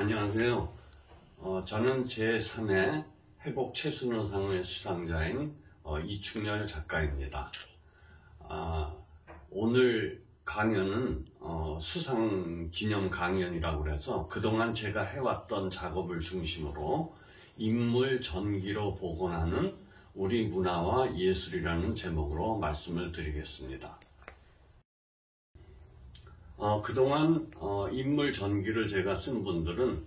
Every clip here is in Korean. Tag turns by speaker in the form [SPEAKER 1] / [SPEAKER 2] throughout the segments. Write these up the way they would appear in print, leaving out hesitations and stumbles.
[SPEAKER 1] 안녕하세요. 저는 제3회 회곡 최순호상의 수상자인 이충렬 작가입니다. 오늘 강연은 수상 기념 강연이라고 해서 그동안 제가 해왔던 작업을 중심으로 인물 전기로 복원하는 우리 문화와 예술이라는 제목으로 말씀을 드리겠습니다. 그동안 인물 전기를 제가 쓴 분들은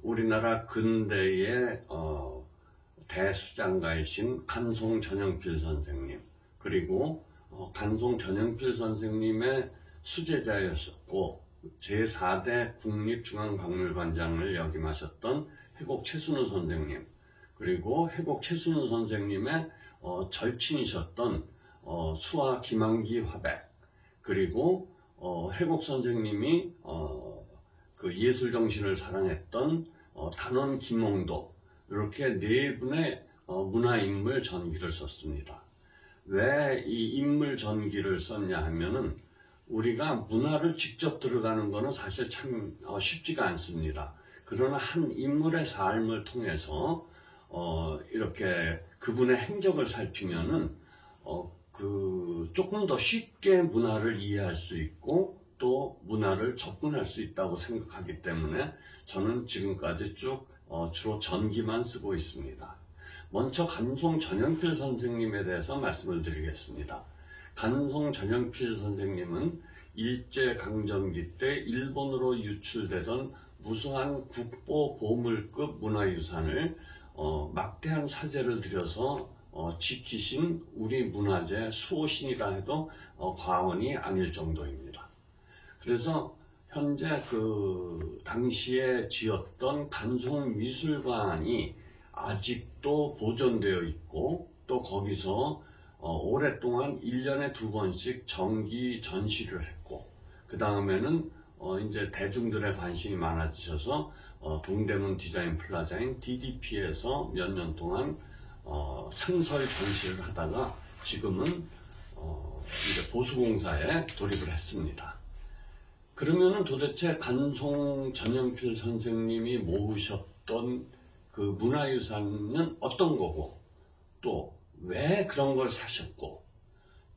[SPEAKER 1] 우리나라 근대의 대수장가이신 간송 전영필 선생님, 그리고 간송 전영필 선생님의 수제자였었고 제4대 국립중앙박물관장을 역임하셨던 회곡 최순호 선생님, 그리고 회곡 최순호 선생님의 절친이셨던 수화 김한기 화백, 그리고 회곡 선생님이 그 예술 정신을 사랑했던 단원 김홍도, 이렇게 네 분의 문화인물 전기를 썼습니다. 왜 이 인물 전기를 썼냐 하면은 우리가 문화를 직접 들어가는 것은 사실 참 쉽지가 않습니다. 그러나 한 인물의 삶을 통해서 이렇게 그분의 행적을 살피면은 조금 더 쉽게 문화를 이해할 수 있고 또 문화를 접근할 수 있다고 생각하기 때문에 저는 지금까지 쭉 주로 전기만 쓰고 있습니다. 먼저 간송 전영필 선생님에 대해서 말씀을 드리겠습니다. 간송 전영필 선생님은 일제강점기 때 일본으로 유출되던 무수한 국보 보물급 문화유산을 막대한 사재를 들여서 지키신 우리 문화재 수호신이라 해도 과언이 아닐 정도입니다. 그래서 현재 그 당시에 지었던 간송미술관이 아직도 보존되어 있고, 또 거기서 오랫동안 1년에 2번씩 정기 전시를 했고, 그 다음에는 이제 대중들의 관심이 많아지셔서 동대문 디자인 플라자인 DDP에서 몇 년 동안 상설 전시를 하다가 지금은 이제 보수공사에 돌입을 했습니다. 그러면은 도대체 간송 전영필 선생님이 모으셨던 그 문화유산은 어떤 거고, 또 왜 그런 걸 사셨고,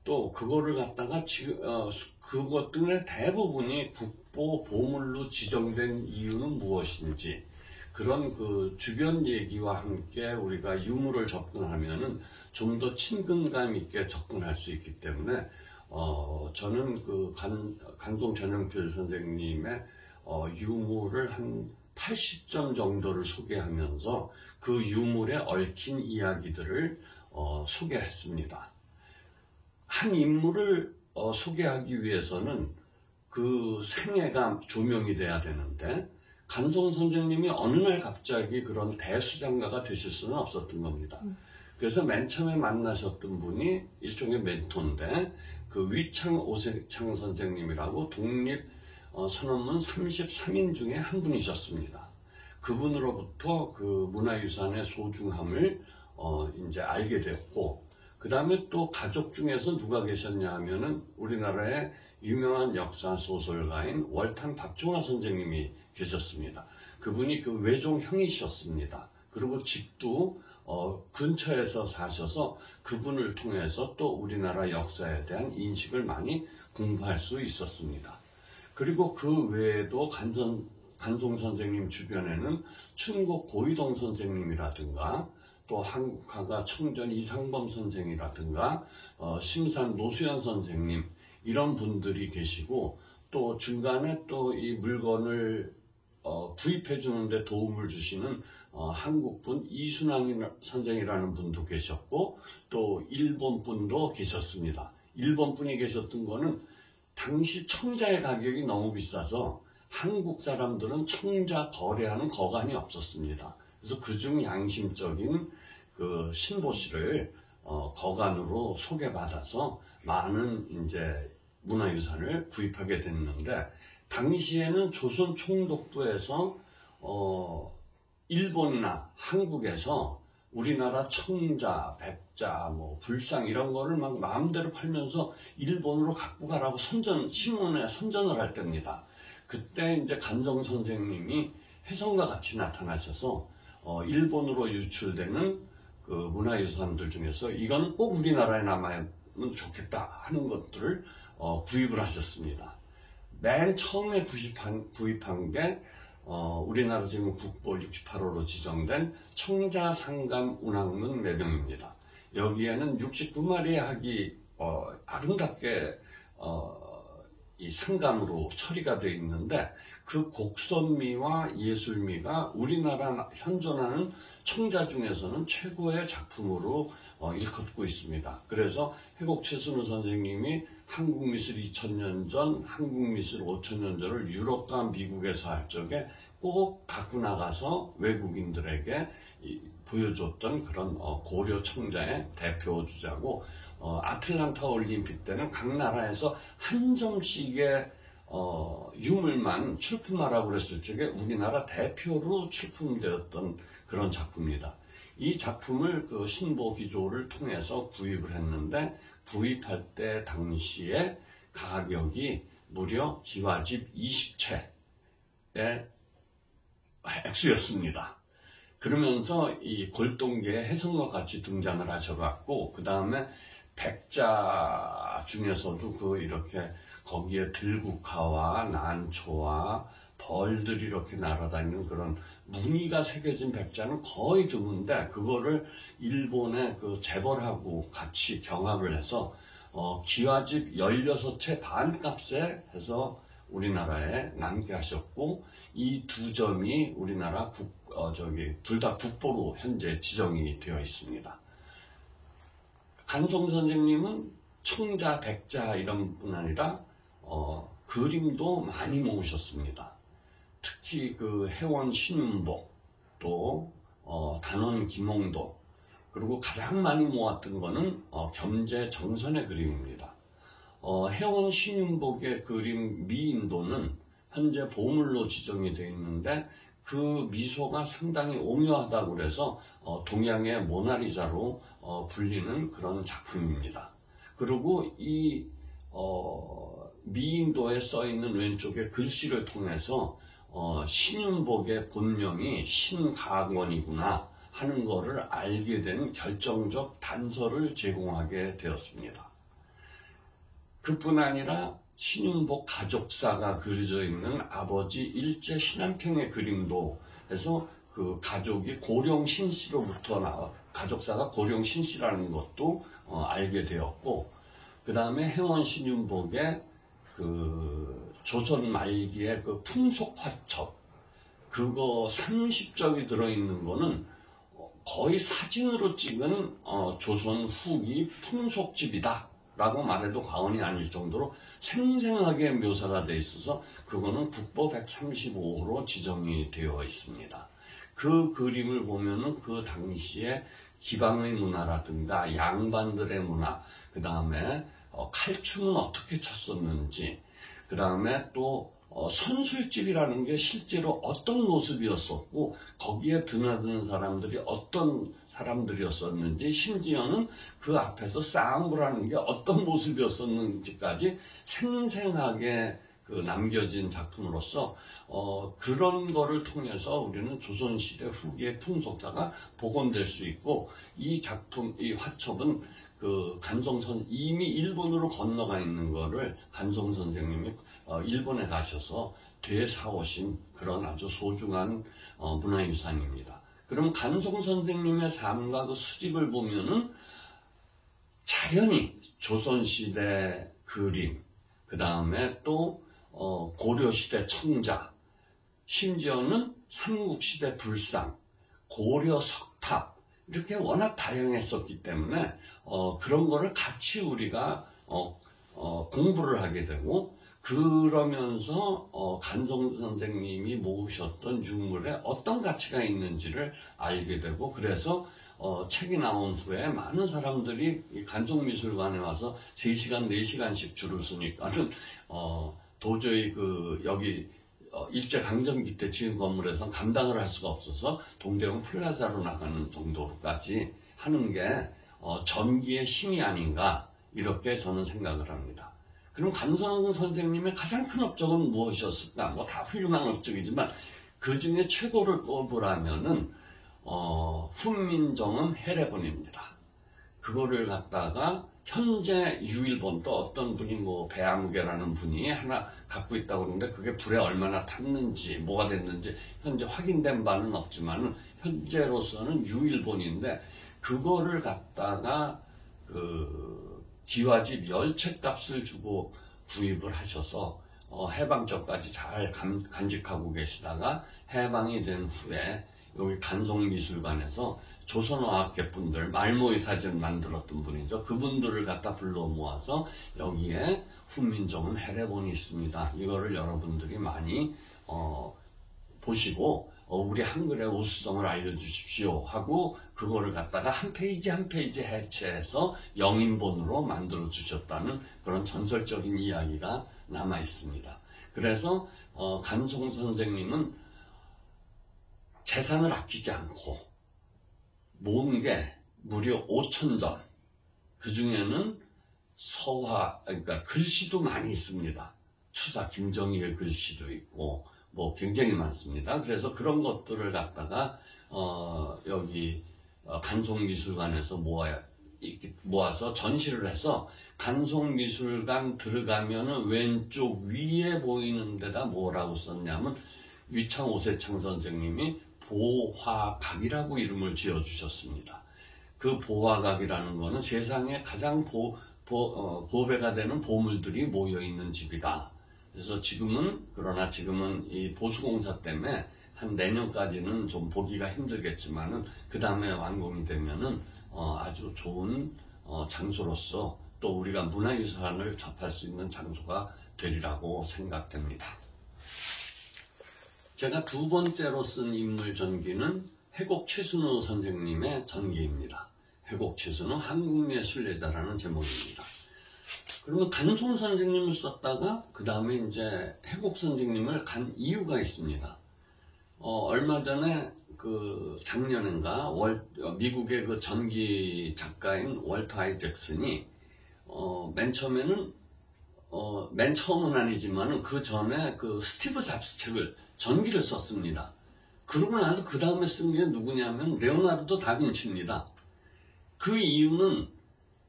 [SPEAKER 1] 또 그거를 갖다가 그것들의 대부분이 국보 보물로 지정된 이유는 무엇인지, 그런 그 주변 얘기와 함께 우리가 유물을 접근하면은 좀 더 친근감 있게 접근할 수 있기 때문에 저는 그 간송 전영필 선생님의 유물을 한 80점 정도를 소개하면서 그 유물에 얽힌 이야기들을 소개했습니다. 한 인물을 소개하기 위해서는 그 생애가 조명이 돼야 되는데, 간송 선생님이 어느 날 갑자기 그런 대수장가가 되실 수는 없었던 겁니다. 그래서 맨 처음에 만나셨던 분이 일종의 멘토인데, 그 위창 오세창 선생님이라고 독립 선언문 33인 중에 한 분이셨습니다. 그분으로부터 그 문화유산의 소중함을 이제 알게 됐고, 그 다음에 또 가족 중에서 누가 계셨냐 하면은 우리나라의 유명한 역사 소설가인 월탄 박종화 선생님이 계셨습니다. 그분이 그 외종 형이셨습니다. 그리고 집도 근처에서 사셔서 그분을 통해서 또 우리나라 역사에 대한 인식을 많이 공부할 수 있었습니다. 그리고 그 외에도 간송 선생님 주변에는 충곡 고이동 선생님이라든가, 또 한국화가 청전 이상범 선생이라든가, 심산 노수연 선생님, 이런 분들이 계시고, 또 중간에 또 이 물건을 구입해 주는데 도움을 주시는 한국분 이순왕 선생이라는 분도 계셨고, 또 일본 분도 계셨습니다. 일본 분이 계셨던 거는 당시 청자의 가격이 너무 비싸서 한국 사람들은 청자 거래하는 거간이 없었습니다. 그래서 그중 양심적인 그 신보씨를 거간으로 소개받아서 많은 이제 문화유산을 구입하게 됐는데, 당시에는 조선 총독부에서 일본이나 한국에서 우리나라 청자, 백자, 불상 이런 거를 막 마음대로 팔면서 일본으로 갖고 가라고 신문에 선전을 할 때입니다. 그때 이제 간성 선생님이 혜성과 같이 나타나셔서 일본으로 유출되는 그 문화유산들 중에서 이건 꼭 우리나라에 남아면 좋겠다 하는 것들을 구입을 하셨습니다. 맨 처음에 구입한 게 우리나라 지금 국보 68호로 지정된 청자상감 운항문 매병입니다. 여기에는 69마리의 학이 아름답게 이 상감으로 처리가 되어 있는데 그 곡선미와 예술미가 우리나라 현존하는 청자 중에서는 최고의 작품으로 일컫고 있습니다. 그래서 해곡 최순우 선생님이 한국미술 2000년 전, 한국미술 5000년 전을 유럽과 미국에서 할 적에 꼭 갖고 나가서 외국인들에게 보여줬던 그런 고려 청자의 대표 주자고, 아틀란타 올림픽 때는 각 나라에서 한 점씩의 유물만 출품하라고 그랬을 적에 우리나라 대표로 출품되었던 그런 작품입니다. 이 작품을 그 신보기조를 통해서 구입을 했는데, 구입할 때 당시에 가격이 무려 기와집 20채의 액수였습니다. 그러면서 이 골동계의 혜성과 같이 등장을 하셔갖고, 그 다음에 백자 중에서도 그 이렇게 거기에 들국화와 난초와 벌들이 이렇게 날아다니는 그런 무늬가 새겨진 백자는 거의 드문데, 그거를 일본의 그 재벌하고 같이 경합을 해서 기와집 16채 반값에 해서 우리나라에 남게 하셨고, 이 두 점이 우리나라 둘 다 국보로 현재 지정이 되어 있습니다. 간송 선생님은 청자, 백자 이런 뿐 아니라 그림도 많이 모으셨습니다. 특히 그 해원 신윤복, 또 단원 김홍도, 그리고 가장 많이 모았던 거는 겸재 정선의 그림입니다. 해원 신윤복의 그림 미인도는 현재 보물로 지정이 되어 있는데, 그 미소가 상당히 오묘하다고 그래서 동양의 모나리자로 불리는 그런 작품입니다. 그리고 이 미인도에 써 있는 왼쪽에 글씨를 통해서 신윤복의 본명이 신가원이구나 하는 것을 알게 된 결정적 단서를 제공하게 되었습니다. 그뿐 아니라 신윤복 가족사가 그려져 있는 아버지 일제 신한평의 그림도 해서 그 가족이 고령신씨로부터 가족사가 고령신씨라는 것도 알게 되었고, 그 다음에 해원 신윤복의 그 조선 말기의 그 풍속화첩, 그거 30점이 들어있는 거는 거의 사진으로 찍은 조선 후기 풍속집이다 라고 말해도 과언이 아닐 정도로 생생하게 묘사가 되어 있어서 그거는 국보 135호로 지정이 되어 있습니다. 그 그림을 보면은 그 당시에 기방의 문화라든가 양반들의 문화, 그 다음에 칼춤은 어떻게 쳤었는지, 그 다음에 또 선술집이라는 게 실제로 어떤 모습이었었고, 거기에 드나드는 사람들이 어떤 사람들이었었는지, 심지어는 그 앞에서 싸움을 하는 게 어떤 모습이었었는지까지 생생하게 그 남겨진 작품으로서 그런 거를 통해서 우리는 조선시대 후기의 풍속사가 복원될 수 있고, 이 작품, 이 화첩은 그 간송 이미 일본으로 건너가 있는 거를 간송 선생님이 일본에 가셔서 되사오신 그런 아주 소중한 문화유산입니다. 그럼 간송 선생님의 삶과 그 수집을 보면은 자연히 조선시대 그림, 그 다음에 또 고려시대 청자, 심지어는 삼국시대 불상, 고려 석탑, 이렇게 워낙 다양했었기 때문에 그런 거를 같이 우리가 공부를 하게 되고, 그러면서 간송 선생님이 모으셨던 유물에 어떤 가치가 있는지를 알게 되고, 그래서 책이 나온 후에 많은 사람들이 이 간송미술관에 와서 3시간, 4시간씩 줄을 서니까는 도저히 여기 일제강점기 때 지은 건물에서 감당을 할 수가 없어서 동대문 플라자로 나가는 정도로까지 하는 게 전기의 힘이 아닌가, 이렇게 저는 생각을 합니다. 그럼 간송 선생님의 가장 큰 업적은 무엇이었을까? 뭐 다 훌륭한 업적이지만 그 중에 최고를 꼽으라면은 훈민정음 해례본입니다. 그거를 갖다가 현재 유일본, 또 어떤 분이 뭐 배아무개라는 분이 하나 갖고 있다고 그러는데 그게 불에 얼마나 탔는지 뭐가 됐는지 현재 확인된 바는 없지만은 현재로서는 유일본인데 그거를 갖다가 그 기와집 10채 값을 주고 구입을 하셔서 해방전까지 잘 간직하고 계시다가 해방이 된 후에 여기 간송미술관에서 조선어학계 분들, 말모의 사진 만들었던 분이죠. 그분들을 갖다 불러 모아서 여기에 훈민정음 해례본이 있습니다. 이거를 여러분들이 많이 보시고 우리 한글의 우수성을 알려주십시오 하고 그거를 갖다가 한 페이지 한 페이지 해체해서 영인본으로 만들어 주셨다는 그런 전설적인 이야기가 남아 있습니다. 그래서 간송 선생님은 재산을 아끼지 않고 모은 게 무려 5,000점. 그 중에는 서화, 그러니까 글씨도 많이 있습니다. 추사 김정희의 글씨도 있고 뭐 굉장히 많습니다. 그래서 그런 것들을 갖다가 여기 간송미술관에서 모아서 전시를 해서 간송미술관 들어가면은 왼쪽 위에 보이는 데다 뭐라고 썼냐면 위창 오세창 선생님이 보화각이라고 이름을 지어주셨습니다. 그 보화각이라는 것은 세상에 가장 보배가 되는 보물들이 모여있는 집이다. 그래서 그러나 지금은 이 보수공사 때문에 한 내년까지는 좀 보기가 힘들겠지만은 그 다음에 완공이 되면은 아주 좋은 장소로서 또 우리가 문화유산을 접할 수 있는 장소가 되리라고 생각됩니다. 제가 두 번째로 쓴 인물 전기는 해곡 최순우 선생님의 전기입니다. 해곡 최순우 한국미의 순례자라는 제목입니다. 그러면 간송 선생님을 썼다가 그 다음에 이제 해곡 선생님을 간 이유가 있습니다. 얼마 전에 그 작년인가 미국의 그 전기 작가인 월터 아이잭슨이 맨 처음은 아니지만은 그 전에 그 스티브 잡스 책을 전기를 썼습니다. 그러고 나서 그 다음에 쓴 게 누구냐면 레오나르도 다빈치입니다. 그 이유는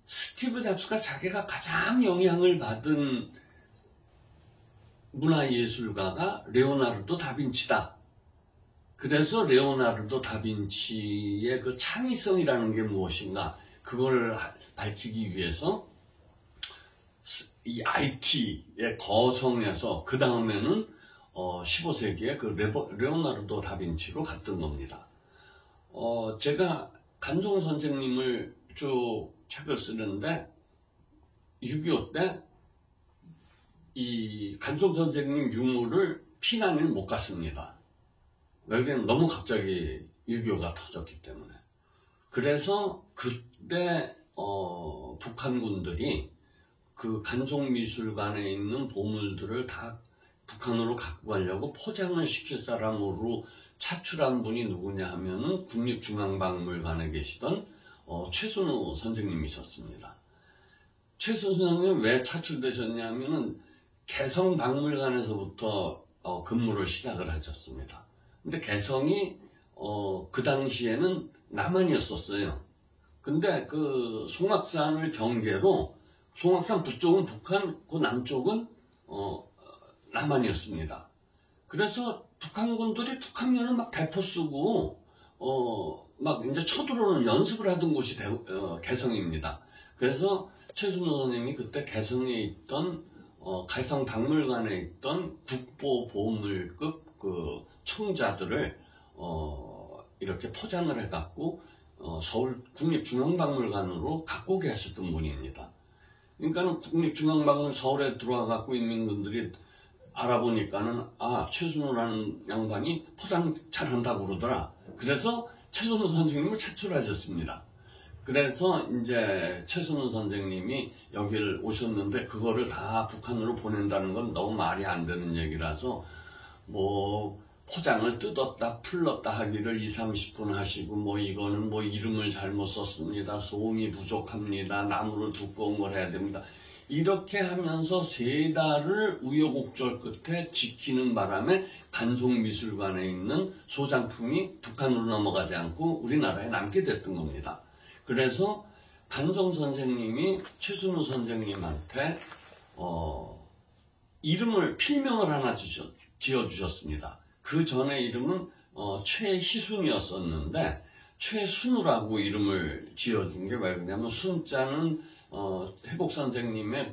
[SPEAKER 1] 스티브 잡스가 자기가 가장 영향을 받은 문화예술가가 레오나르도 다빈치다. 그래서 레오나르도 다빈치의 그 창의성이라는 게 무엇인가 그걸 밝히기 위해서 이 IT의 거성에서 그 다음에는 15세기에 그 레오나르도 다빈치로 갔던 겁니다. 제가 간송 선생님을 쭉 책을 쓰는데 6.25 때 이 간송 선생님 유물을 피난을 못 갔습니다. 왜냐면 너무 갑자기 6.25가 터졌기 때문에. 그래서 그때 북한군들이 그 간송미술관에 있는 보물들을 다 북한으로 갖고 가려고 포장을 시킬 사람으로 차출한 분이 누구냐 하면은 국립중앙박물관에 계시던 최순우 선생님이셨습니다. 최순우 선생님은 왜 차출되셨냐면은 개성박물관에서부터 근무를 시작을 하셨습니다. 근데 개성이 그 당시에는 남한이었었어요. 근데 그 송악산을 경계로 송악산 북쪽은 북한, 그 남쪽은 남한이었습니다. 그래서 북한군들이 북한면을 막 대포 쓰고 막 이제 쳐들어오는 연습을 하던 곳이 개성입니다. 그래서 최순우 선생님이 그때 개성에 있던 개성박물관에 있던 국보보물급 그 청자들을 이렇게 포장을 해갖고 서울 국립중앙박물관으로 갖고 계셨던 분입니다. 그러니까 국립중앙박물관 서울에 들어와 갖고 인민군들이 알아보니까는 최순우라는 양반이 포장 잘한다고 그러더라. 그래서 최순우 선생님을 차출하셨습니다. 그래서 이제 최순우 선생님이 여기를 오셨는데 그거를 다 북한으로 보낸다는 건 너무 말이 안 되는 얘기라서 뭐 포장을 뜯었다 풀렀다 하기를 20-30분 하시고 뭐 이거는 뭐 이름을 잘못 썼습니다. 소음이 부족합니다. 나무를 두꺼운 걸 해야 됩니다. 이렇게 하면서 3달을 우여곡절 끝에 지키는 바람에 간송미술관에 있는 소장품이 북한으로 넘어가지 않고 우리나라에 남게 됐던 겁니다. 그래서 간송 선생님이 최순우 선생님한테 이름을 필명을 하나 지어주셨습니다. 그 전에 이름은 최희순이었었는데 최순우라고 이름을 지어준 게 왜 그러냐면 순자는 해복 선생님의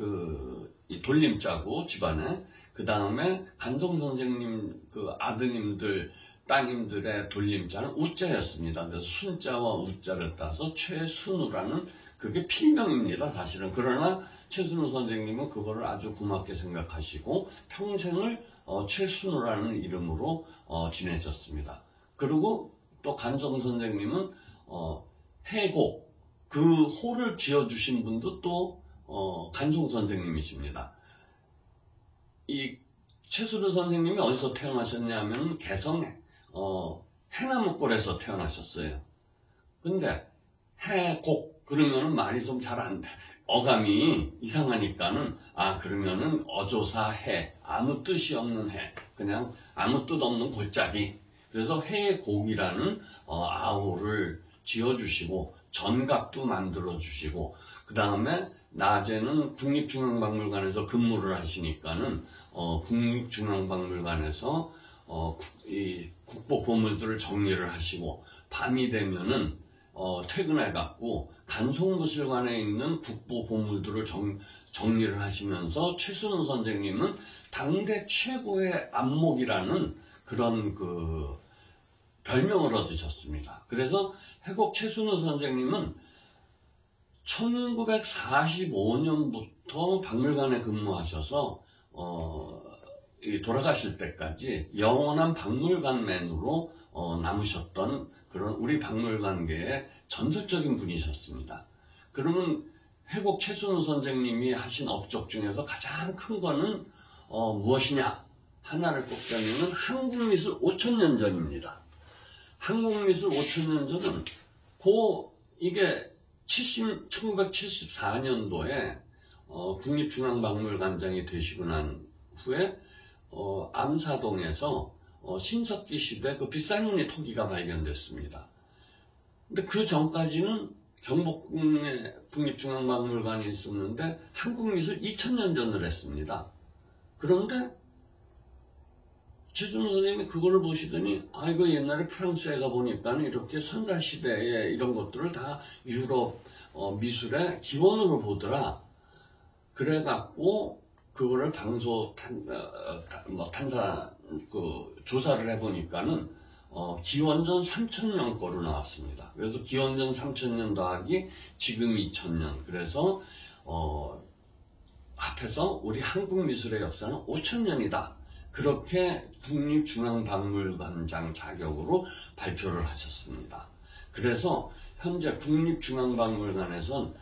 [SPEAKER 1] 이 돌림자고 집안에, 그 다음에 간송 선생님 그 아드님들 따님들의 돌림자는 우자였습니다. 그래서 순자와 우자를 따서 최순우라는 그게 필명입니다, 사실은. 그러나 최순우 선생님은 그거를 아주 고맙게 생각하시고 평생을 최순우라는 이름으로 지내셨습니다. 그리고 또 간송 선생님은 해곡, 그 호를 지어주신 분도 또 간송 선생님이십니다. 이 최순우 선생님이 어디서 태어나셨냐면 개성에 해나무골에서 태어나셨어요. 근데 해곡 그러면은 말이 좀 잘 안 돼. 어감이 이상하니까는 그러면은 어조사 해, 아무 뜻이 없는 해, 그냥 아무 뜻 없는 골짜기. 그래서 해곡이라는 아호를 지어주시고 전각도 만들어주시고, 그 다음에 낮에는 국립중앙박물관에서 근무를 하시니까는 국립중앙박물관에서 이 국보 보물들을 정리를 하시고, 밤이 되면은 퇴근해갖고 간송미술관에 있는 국보 보물들을 정리를 하시면서 최순우 선생님은 당대 최고의 안목이라는 그런 그 별명을 얻으셨습니다. 그래서 해곡 최순우 선생님은 1945년부터 박물관에 근무하셔서 돌아가실 때까지 영원한 박물관맨으로 남으셨던 그런 우리 박물관계의 전설적인 분이셨습니다. 그러면 해곡 최순우 선생님이 하신 업적 중에서 가장 큰 거는 무엇이냐? 하나를 꼽자면 한국미술 5000년 전입니다. 한국미술 5000년 전은 이게 1974년도에 국립중앙박물관장이 되시고 난 후에 암사동에서 신석기 시대 그 빗살무늬 토기가 발견됐습니다. 근데 그 전까지는 경복궁에 국립중앙박물관이 있었는데 한국미술 2000년 전을 했습니다. 그런데 최순우 선생님이 그거를 보시더니 이거 옛날에 프랑스에 가보니까 이렇게 선사시대에 이런 것들을 다 유럽 미술의 기원으로 보더라. 그래갖고 그거를 조사를 해보니까는 기원전 3000년 거로 나왔습니다. 그래서 기원전 3000년 더하기 지금 2000년, 그래서 합해서 우리 한국 미술의 역사는 5000년이다. 그렇게 국립중앙박물관장 자격으로 발표를 하셨습니다. 그래서 현재 국립중앙박물관에선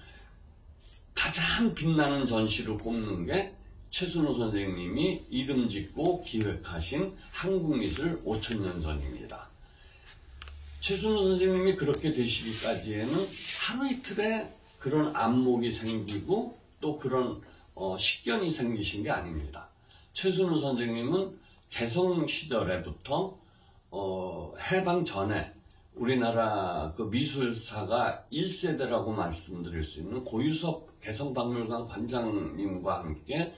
[SPEAKER 1] 가장 빛나는 전시를 꼽는 게 최순우 선생님이 이름 짓고 기획하신 한국미술 5000년 전입니다. 최순우 선생님이 그렇게 되시기까지에는 하루 이틀에 그런 안목이 생기고 또 그런 식견이 생기신 게 아닙니다. 최순우 선생님은 개성 시절에부터 해방 전에 우리나라 그 미술사가 1세대라고 말씀드릴 수 있는 고유섭 개성박물관 관장님과 함께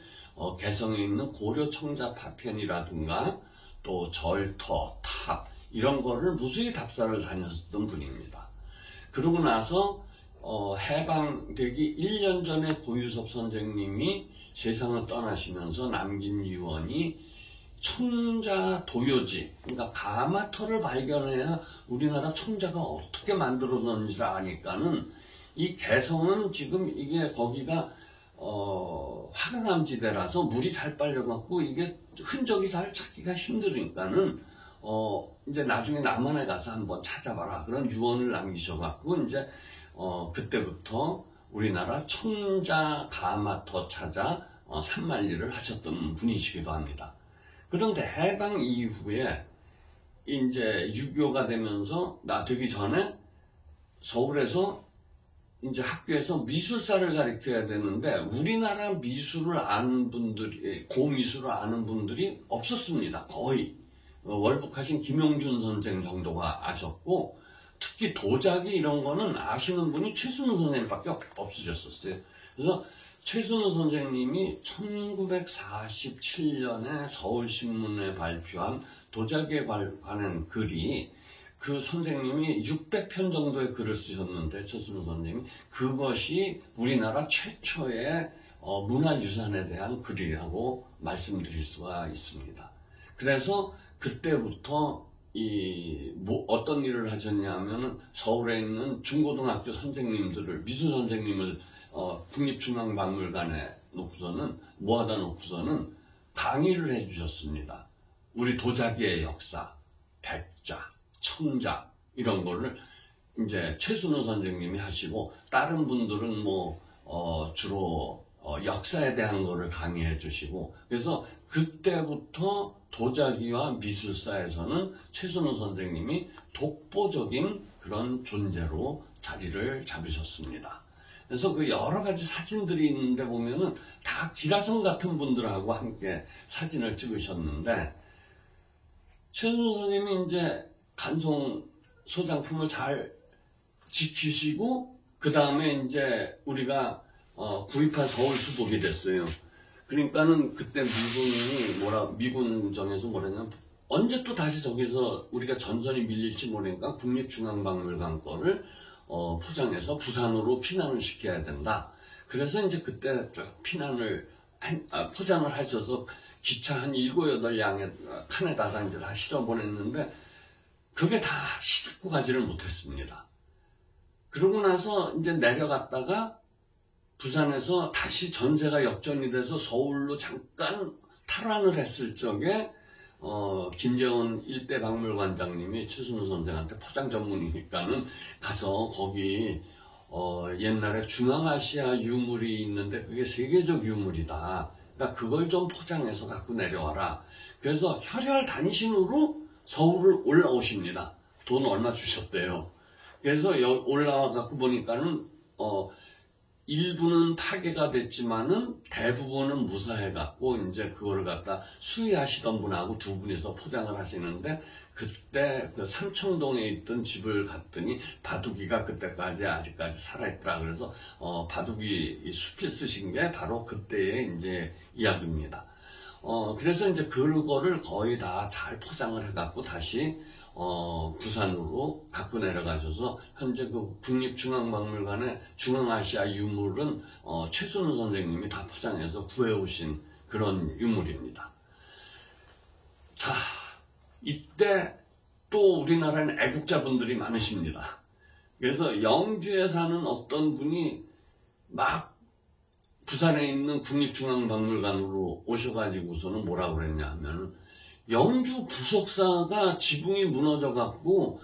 [SPEAKER 1] 개성에 있는 고려 청자 파편이라든가 또 절터, 탑 이런 거를 무수히 답사를 다녔던 분입니다. 그러고 나서 해방되기 1년 전에 고유섭 선생님이 세상을 떠나시면서 남긴 유언이 청자 도요지, 그러니까 가마터를 발견해야 우리나라 청자가 어떻게 만들어졌는지를 아니까는 이 개성은 지금 이게 거기가 화강암지대라서 물이 잘 빨려갖고 이게 흔적이 잘 찾기가 힘드니까는 이제 나중에 남한에 가서 한번 찾아봐라 그런 유언을 남기셔갖고 이제 그때부터 우리나라 청자 가마터 찾아 산만리를 하셨던 분이시기도 합니다. 그런데 해방 이후에 이제 6.25가 되면서 되기 전에 서울에서 이제 학교에서 미술사를 가르쳐야 되는데 우리나라 미술을 아는 분들이, 고미술을 아는 분들이 없었습니다. 거의. 월북하신 김용준 선생 정도가 아셨고, 특히 도자기 이런 거는 아시는 분이 최순우 선생님밖에 없으셨었어요. 그래서 최순우 선생님이 1947년에 서울신문에 발표한 도자기에 관한 글이, 그 선생님이 600편 정도의 글을 쓰셨는데, 최순우 선생님이 그것이 우리나라 최초의 문화유산에 대한 글이라고 말씀드릴 수가 있습니다. 그래서 그때부터 어떤 일을 하셨냐면은 서울에 있는 중고등학교 선생님들을, 미술 선생님을 국립중앙박물관에 모아다 놓고서는 강의를 해주셨습니다. 우리 도자기의 역사, 백자, 청자 이런 거를 이제 최순우 선생님이 하시고, 다른 분들은 주로 역사에 대한 거를 강의해 주시고, 그래서 그때부터 도자기와 미술사에서는 최순우 선생님이 독보적인 그런 존재로 자리를 잡으셨습니다. 그래서 그 여러 가지 사진들이 있는데 보면은 다 기라성 같은 분들하고 함께 사진을 찍으셨는데, 최순우 선생님이 이제 간송 소장품을 잘 지키시고, 그 다음에 이제 우리가 구입한 서울 수복이 됐어요. 그러니까는 그때 미군정에서 뭐랬냐면, 언제 또 다시 저기서 우리가 전선이 밀릴지 모르니까 국립중앙박물관 거를 포장해서 부산으로 피난을 시켜야 된다. 그래서 이제 그때 쭉 피난을 포장을 하셔서 기차 한 7, 8량의 칸에다가 이제 다 실어 보냈는데, 그게 다 싣고 가지를 못했습니다. 그러고 나서 이제 내려갔다가 부산에서 다시 전세가 역전이 돼서 서울로 잠깐 탈환을 했을 적에 김재원 일대 박물관장님이 최순우 선생한테, 포장 전문이니까는 가서 거기 옛날에 중앙아시아 유물이 있는데 그게 세계적 유물이다. 그러니까 그걸 좀 포장해서 갖고 내려와라. 그래서 혈혈 단신으로 서울을 올라오십니다. 돈 얼마 주셨대요. 그래서 올라와 갖고 보니까는 일부는 파괴가 됐지만은 대부분은 무사해 갖고 이제 그거를 갖다 수리하시던 분하고 두 분이서 포장을 하시는데, 그때 그 삼청동에 있던 집을 갔더니 바둑이가 그때까지 아직까지 살아있더라. 그래서 바둑이 숲에 쓰신 게 바로 그때의 이제 이야기입니다. 그래서 이제 그거를 거의 다 잘 포장을 해갖고 다시 부산으로 갖고 내려가셔서 현재 그 국립중앙박물관의 중앙아시아 유물은 최순우 선생님이 다 포장해서 구해오신 그런 유물입니다. 자, 이때 또 우리나라에는 애국자분들이 많으십니다. 그래서 영주에 사는 어떤 분이 막 부산에 있는 국립중앙박물관으로 오셔가지고서는 뭐라고 그랬냐 하면은, 영주 부석사가 지붕이 무너져 갖고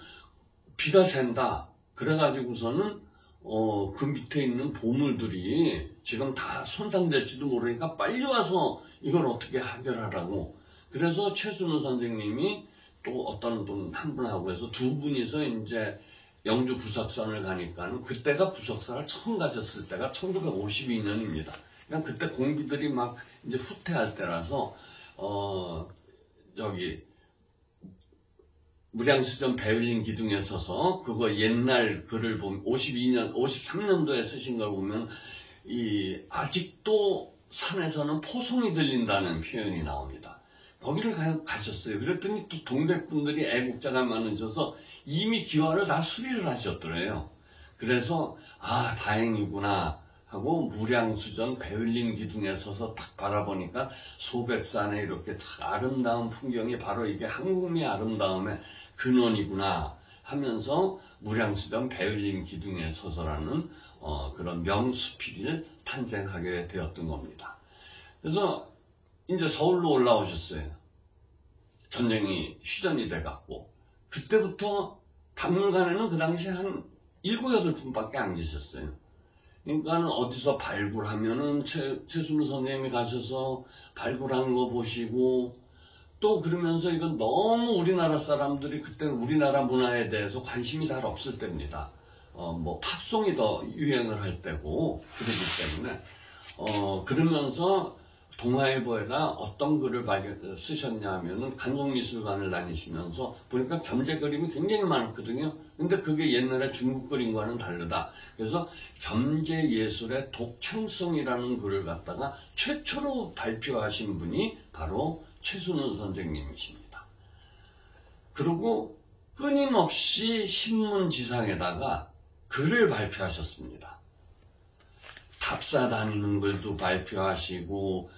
[SPEAKER 1] 비가 샌다. 그래가지고서는 그 밑에 있는 보물들이 지금 다 손상될지도 모르니까 빨리 와서 이걸 어떻게 해결하라고. 그래서 최순우 선생님이 또 어떤 분 한 분하고 해서 두 분이서 이제 영주 부석산을 가니까는, 그때가 부석사를 처음 가셨을 때가 1952년입니다. 그러니까 그때 공비들이 막 이제 후퇴할 때라서 무량수전 베를린 기둥에 서서 그거 옛날 글을 보면 53년도에 쓰신 걸 보면 아직도 산에서는 포송이 들린다는 표현이 나옵니다. 거기를 가셨어요. 그랬더니 또 동백분들이 애국자가 많으셔서 이미 기와를 다 수리를 하셨더래요. 그래서 다행이구나 하고 무량수전 베를린 기둥에 서서 탁 바라보니까 소백산에 이렇게 탁 아름다운 풍경이 바로 이게 한국의 아름다움의 근원이구나 하면서 무량수전 베를린 기둥에 서서라는 그런 명수필을 탄생하게 되었던 겁니다. 그래서 이제 서울로 올라오셨어요. 전쟁이 휴전이 돼갖고. 그때부터 박물관에는 그 당시에 한 7, 8분밖에 안 계셨어요. 그러니까 어디서 발굴하면은 최순우 선생님이 가셔서 발굴하는 거 보시고, 또 그러면서 이건 너무 우리나라 사람들이 그때 우리나라 문화에 대해서 관심이 잘 없을 때입니다. 뭐 팝송이 더 유행을 할 때고 그러기 때문에 그러면서 동아일보에다 어떤 글을 쓰셨냐 하면은 간송미술관을 다니시면서 보니까 겸재 그림이 굉장히 많았거든요. 근데 그게 옛날에 중국 그림과는 다르다. 그래서 겸재 예술의 독창성이라는 글을 갖다가 최초로 발표하신 분이 바로 최순우 선생님이십니다. 그리고 끊임없이 신문지상에다가 글을 발표하셨습니다. 답사 다니는 글도 발표하시고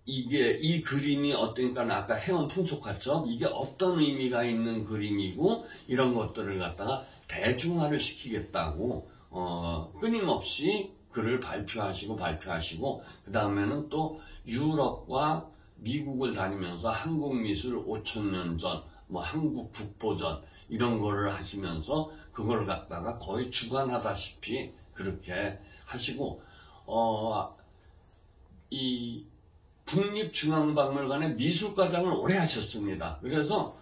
[SPEAKER 1] 이 그림이 어떠니까 아까 해원 풍속화죠. 이게 어떤 의미가 있는 그림이고 이런 것들을 갖다가 대중화를 시키겠다고 끊임없이 글을 발표하시고 그 다음에는 또 유럽과 미국을 다니면서 한국미술 5,000년 전, 뭐 한국 국보전 이런 거를 하시면서 그걸 갖다가 거의 주관하다시피 그렇게 하시고 이 국립중앙박물관의 미술과장을 오래 하셨습니다. 그래서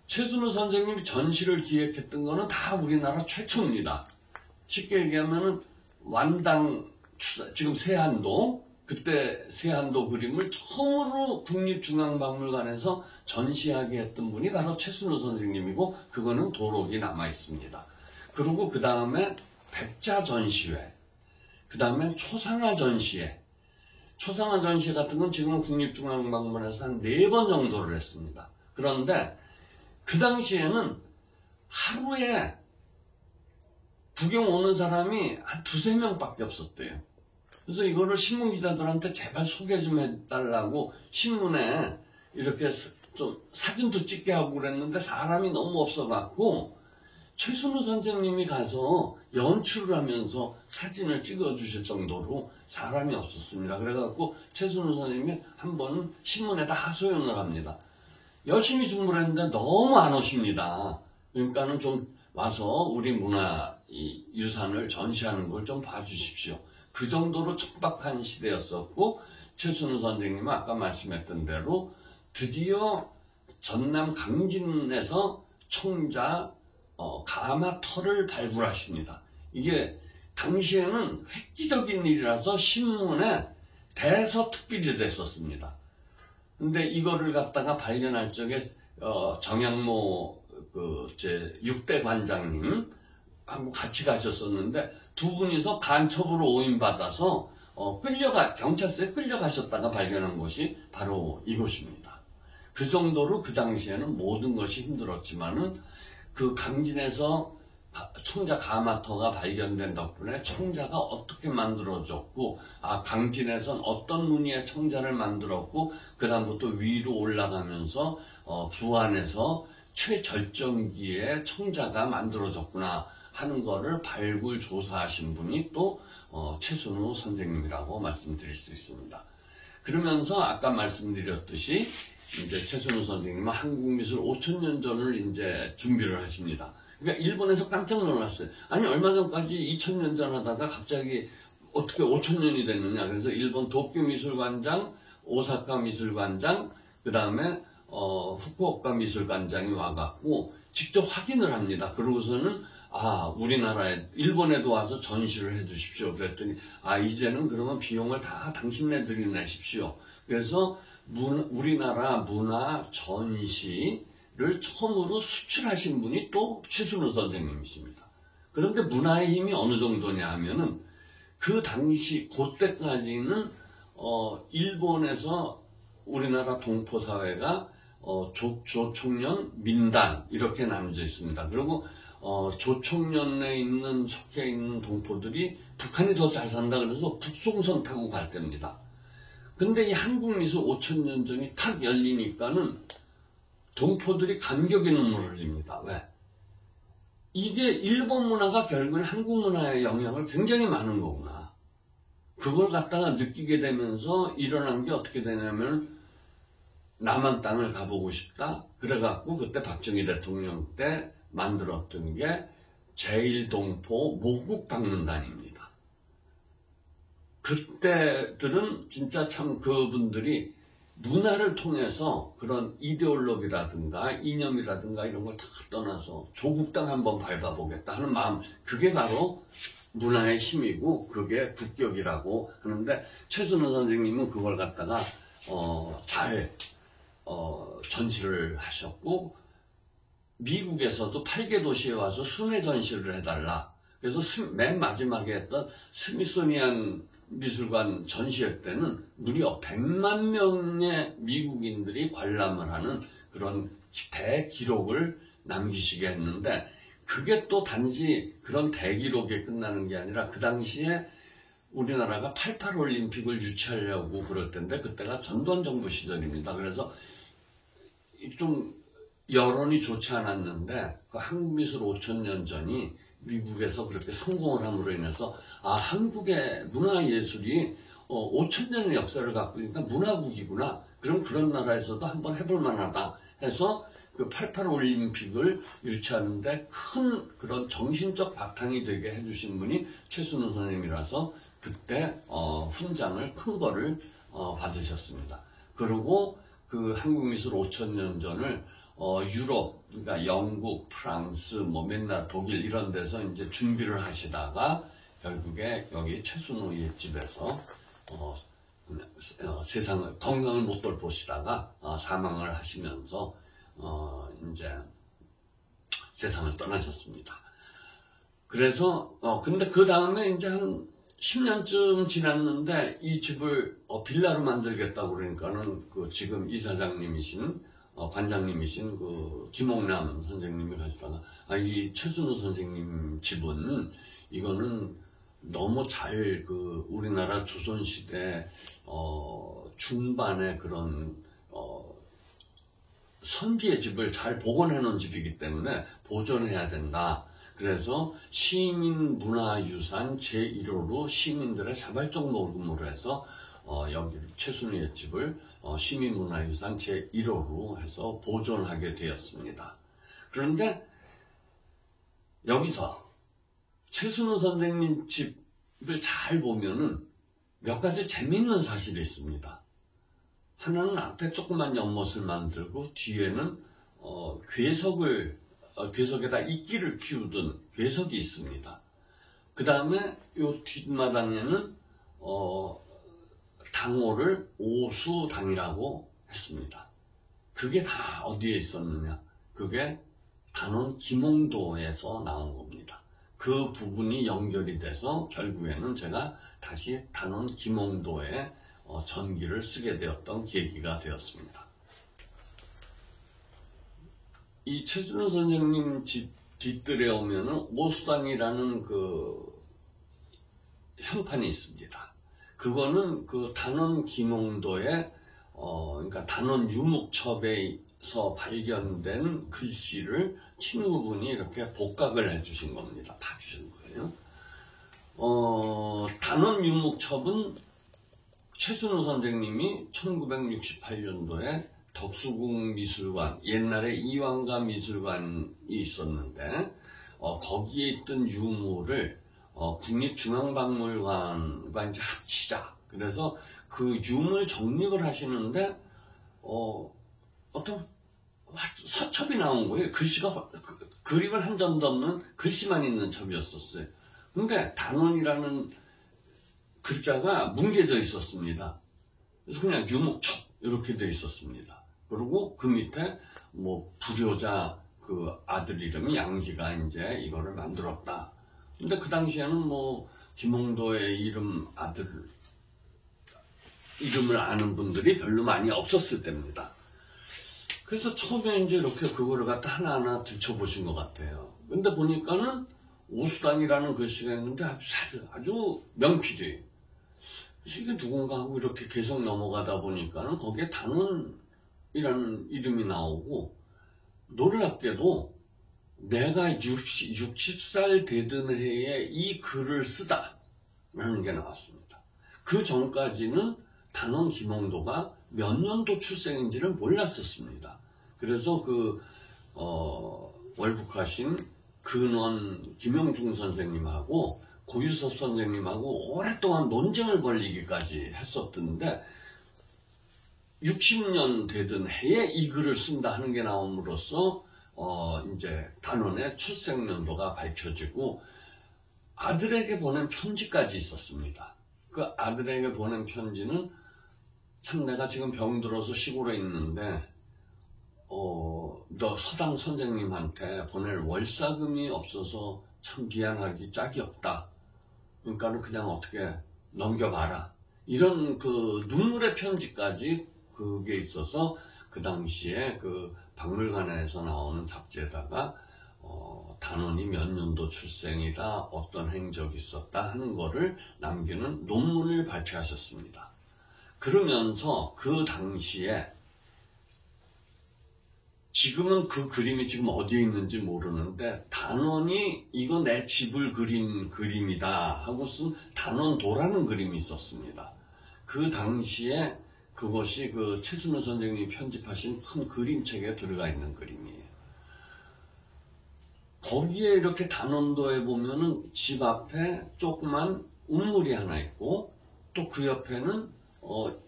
[SPEAKER 1] 최순우 선생님이 전시를 기획했던 거는 다 우리나라 최초입니다. 쉽게 얘기하면은 완당 지금 세안도 그때 세안도 그림을 처음으로 국립중앙박물관에서 전시하게 했던 분이 바로 최순우 선생님이고 그거는 도록이 남아 있습니다. 그리고 그 다음에 백자 전시회, 그 다음에 초상화 전시회. 초상화 전시회 같은 건 지금은 국립중앙박물관에서 한 4번 정도를 했습니다. 그런데 그 당시에는 하루에 구경 오는 사람이 한 2~3명밖에 없었대요. 그래서 이거를 신문기자들한테 제발 소개 좀 해달라고 신문에 이렇게 좀 사진도 찍게 하고 그랬는데 사람이 너무 없어갖고 최순우 선생님이 가서 연출을 하면서 사진을 찍어주실 정도로 사람이 없었습니다. 그래갖고 최순우 선생님이 한 번은 신문에다 하소연을 합니다. 열심히 준비를 했는데 너무 안 오십니다. 그러니까는 좀 와서 우리 문화 유산을 전시하는 걸 좀 봐주십시오. 그 정도로 척박한 시대였었고 최순우 선생님은 아까 말씀했던 대로 드디어 전남 강진에서 청자 가마터를 발굴하십니다. 이게 당시에는 획기적인 일이라서 신문에 대서특필이 됐었습니다. 근데 이거를 갖다가 발견할 적에 정양모 제 6대 관장님하고 같이 가셨었는데 두 분이서 간첩으로 오인받아서 경찰서에 끌려가셨다가 발견한 곳이 바로 이곳입니다. 그 정도로 그 당시에는 모든 것이 힘들었지만은 그 강진에서 청자 가마터가 발견된 덕분에 청자가 어떻게 만들어졌고 강진에선 어떤 무늬의 청자를 만들었고 그 다음부터 위로 올라가면서 부안에서 최절정기의 청자가 만들어졌구나 하는 거를 발굴 조사하신 분이 또 최순우 선생님이라고 말씀드릴 수 있습니다. 그러면서 아까 말씀드렸듯이 이제 최순우 선생님은 한국미술 5,000년 전을 이제 준비를 하십니다. 그러니까 일본에서 깜짝 놀랐어요. 아니 얼마 전까지 2,000년 전 하다가 갑자기 어떻게 5,000년이 됐느냐. 그래서 일본 도쿄 미술관장, 오사카 미술관장, 그 다음에 후쿠오카 미술관장이 와갖고 직접 확인을 합니다. 그러고서는 우리나라에 일본에도 와서 전시를 해주십시오. 그랬더니 이제는 그러면 비용을 다 당신네들이 내십시오. 그래서 우리나라 문화 전시를 처음으로 수출하신 분이 또 최순우 선생님이십니다. 그런데 문화의 힘이 어느 정도냐 하면은 그 당시 그때까지는 일본에서 우리나라 동포사회가 조총련, 민단 이렇게 나눠져 있습니다. 그리고 조총련에 속해 있는 동포들이 북한이 더 잘 산다 그래서 북송선 타고 갈 때입니다. 근데 이 한국미술 5,000년 전이 탁 열리니까는 동포들이 감격의 눈물을 흘립니다. 왜? 이게 일본 문화가 결국은 한국 문화에 영향을 굉장히 많은 거구나. 그걸 갖다가 느끼게 되면서 일어난 게 어떻게 되냐면 남한 땅을 가보고 싶다. 그래갖고 그때 박정희 대통령 때 만들었던 게 제1동포 모국방문단입니다. 그때들은 진짜 참 그분들이 문화를 통해서 그런 이데올로기라든가 이념이라든가 이런 걸 다 떠나서 조국 땅 한번 밟아보겠다 하는 마음, 그게 바로 문화의 힘이고 그게 국격이라고 하는데, 최순호 선생님은 그걸 갖다가 잘 전시를 하셨고, 미국에서도 8개 도시에 와서 순회 전시를 해달라. 그래서 맨 마지막에 했던 스미소니안 미술관 전시회 때는 무려 100만 명의 미국인들이 관람을 하는 그런 대기록을 남기시게 했는데, 그게 또 단지 그런 대기록에 끝나는 게 아니라 그 당시에 우리나라가 88 올림픽을 유치하려고 그럴 텐데, 그때가 전두환 정부 시절입니다. 그래서 좀 여론이 좋지 않았는데, 그 한국미술 5,000년 전이 미국에서 그렇게 성공을 함으로 인해서 한국의 문화예술이 5,000년의 역사를 갖고 있으니까 문화국이구나, 그럼 그런 나라에서도 한번 해볼 만하다 해서 그 88 올림픽을 유치하는데 큰 그런 정신적 바탕이 되게 해주신 분이 최순호 선생님이라서 그때 훈장을 큰 거를 받으셨습니다. 그리고 그 한국미술 5,000년 전을 유럽, 그러니까 영국, 프랑스, 맨날 독일 이런 데서 이제 준비를 하시다가 결국에 여기 최순호의 집에서 세상을, 건강을 못 돌보시다가 사망을 하시면서 이제 세상을 떠나셨습니다. 그래서 근데 그 다음에 이제 한 10년쯤 지났는데 이 집을 빌라로 만들겠다고 그러니까는 그 지금 이사장님이신 관장님이신 그 김옥남 선생님이 가시다가 이 최순호 선생님 집은 이거는 너무 잘 그 우리나라 조선시대 중반에 그런 선비의 집을 잘 복원해 놓은 집이기 때문에 보존해야 된다. 그래서 시민문화유산 제1호로 시민들의 자발적 모금으로 해서 여기 최순호의 집을 시민문화유산 제1호로 해서 보존하게 되었습니다. 그런데 여기서 최순호 선생님 집을 잘 보면은 몇 가지 재미있는 사실이 있습니다. 하나는 앞에 조그만 연못을 만들고 뒤에는 괴석에다 이끼를 키우던 괴석이 있습니다. 그 다음에 요 뒷마당에는 당호를 오수당이라고 했습니다. 그게 다 어디에 있었느냐? 그게 단원 김홍도에서 나온 겁니다. 그 부분이 연결이 돼서 결국에는 제가 다시 단원 김홍도에 전기를 쓰게 되었던 계기가 되었습니다. 이 최순호 선생님 집 뒷뜰에 오면은 오수당이라는 그 현판이 있습니다. 그거는 그 단원 김홍도의 그러니까 단원 유목첩에서 발견된 글씨를 친구분이 이렇게 복각을 해주신 겁니다. 봐주신 거예요. 단원 유목첩은 최순호 선생님이 1968년도에 덕수궁 미술관, 옛날에 이완가 미술관이 있었는데 거기에 있던 유물을 국립중앙박물관과 이제 합치자. 그래서 그 유물 정립을 하시는데 어떤 서첩이 나온 거예요. 글씨가 그림을 한 점도 없는 글씨만 있는 첩이었었어요. 근데 단원이라는 글자가 뭉개져 있었습니다. 그래서 그냥 유목첩 이렇게 돼 있었습니다. 그리고 그 밑에 뭐 불효자 그 아들 이름이 양기가 이제 이거를 만들었다. 근데 그 당시에는 뭐 김홍도의 아들 이름을 아는 분들이 별로 많이 없었을 때입니다. 그래서 처음에 이제 이렇게 그거를 갖다 하나하나 들춰보신 것 같아요. 근데 보니까는 오수당이라는 글씨가 있는데 아주 명필이에요. 이게 누군가 하고 이렇게 계속 넘어가다 보니까는 거기에 단원이라는 이름이 나오고, 놀랍게도 내가 60살 되던 해에 이 글을 쓰다 라는 게 나왔습니다. 그 전까지는 단원 김홍도가 몇 년도 출생인지를 몰랐었습니다. 그래서 그 월북하신 근원 김영중 선생님하고 고유섭 선생님하고 오랫동안 논쟁을 벌이기까지 했었던데, 60년 되던 해에 이 글을 쓴다 하는 게 나옴으로써 이제 단원의 출생연도가 밝혀지고 아들에게 보낸 편지까지 있었습니다. 그 아들에게 보낸 편지는 참 내가 지금 병들어서 시골에 있는데 너 서당 선생님한테 보낼 월사금이 없어서 참 미안하기 짝이 없다. 그러니까는 그냥 어떻게 넘겨봐라. 이런 그 눈물의 편지까지 그게 있어서 그 당시에 그 박물관에서 나오는 잡지에다가 단원이 몇 년도 출생이다, 어떤 행적이 있었다 하는 거를 남기는 논문을 발표하셨습니다. 그러면서 그 당시에 지금은 그 그림이 지금 어디에 있는지 모르는데 단원이 이거 내 집을 그린 그림이다 하고 쓴 단원도라는 그림이 있었습니다. 그 당시에 그것이 그 최순우 선생님이 편집하신 큰 그림책에 들어가 있는 그림이에요. 거기에 이렇게 단원도에 보면은 집 앞에 조그만 우물이 하나 있고 또 그 옆에는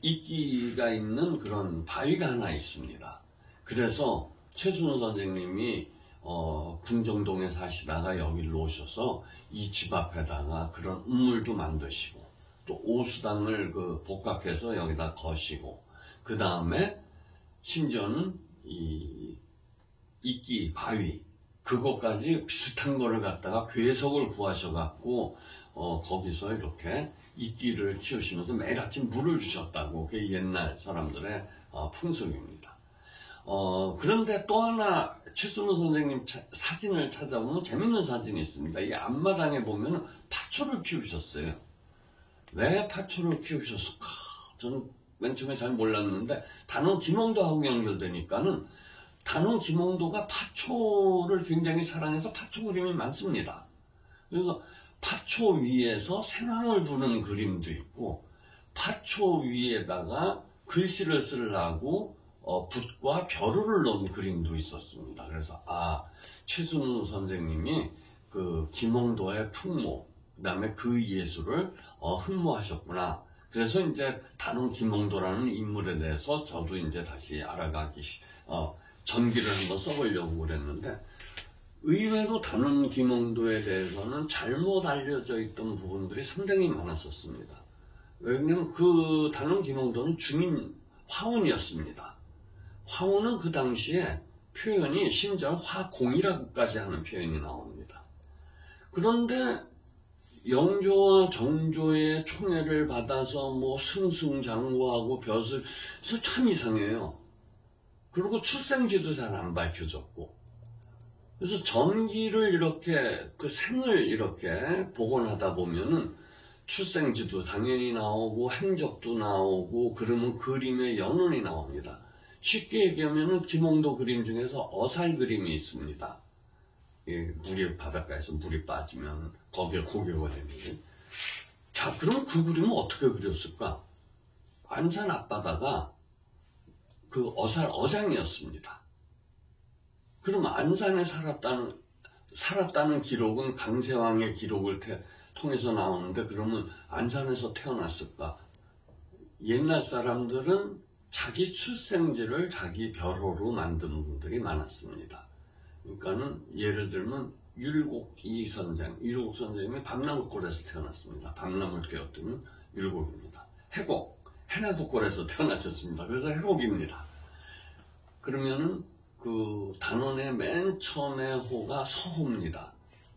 [SPEAKER 1] 이끼가 있는 그런 바위가 하나 있습니다. 그래서 최순우 선생님이 궁정동에 사시다가 여기로 오셔서 이 집 앞에다가 그런 우물도 만드시고 또 오수당을 그 복각해서 여기다 거시고 그 다음에 심지어는 이 이끼 바위 그것까지 비슷한 거를 갖다가 괴석을 구하셔갖고 거기서 이렇게 이끼를 키우시면서 매일 아침 물을 주셨다고 그게 옛날 사람들의 풍습입니다. 그런데 또 하나 최순우 선생님 사진을 찾아보면 재밌는 사진이 있습니다. 이 앞마당에 보면 파초를 키우셨어요. 왜 파초를 키우셨을까? 저는 맨 처음에 잘 몰랐는데 단원 김홍도하고 연결되니까는 단원 김홍도가 파초를 굉장히 사랑해서 파초 그림이 많습니다. 그래서 파초 위에서 생황을 두는 그림도 있고 파초 위에다가 글씨를 쓰려고 붓과 벼루를 넣은 그림도 있었습니다. 그래서 최순우 선생님이 그 김홍도의 풍모 그 다음에 그 예술을 흠모하셨구나. 그래서 이제 단원 김홍도라는 인물에 대해서 저도 이제 다시 알아가기 전기를 한번 써보려고 그랬는데 의외로 단원 김홍도에 대해서는 잘못 알려져 있던 부분들이 상당히 많았었습니다. 왜냐하면 그 단원 김홍도는 중인 화원이었습니다. 화원은 그 당시에 표현이 심지어 화공이라고까지 하는 표현이 나옵니다. 그런데 영조와 정조의 총애를 받아서 뭐 승승장구하고 벼슬 그래서 참 이상해요. 그리고 출생지도 잘 안 밝혀졌고 그래서 전기를 이렇게 그 생을 이렇게 복원하다 보면은 출생지도 당연히 나오고 행적도 나오고 그러면 그림의 연원이 나옵니다. 쉽게 얘기하면은 김홍도 그림 중에서 어살 그림이 있습니다. 물이 바닷가에서 물이 빠지면 거기에 고개가 되는. 자, 그럼 그 그림은 어떻게 그렸을까? 안산 앞바다가 그 어살 어장이었습니다. 그럼 안산에 살았다는 기록은 강세왕의 기록을 통해서 나오는데 그러면 안산에서 태어났을까? 옛날 사람들은 자기 출생지를 자기 벼로로 만든 분들이 많았습니다. 그러니까는 예를 들면 율곡이 선생, 율곡 선생님이 밤나무골에서 태어났습니다. 밤나무를 깨웠더니 율곡입니다. 해곡, 해나부골에서 태어나셨습니다. 그래서 해곡입니다. 그러면은 그 단원의 맨 처음에 호가 서호입니다.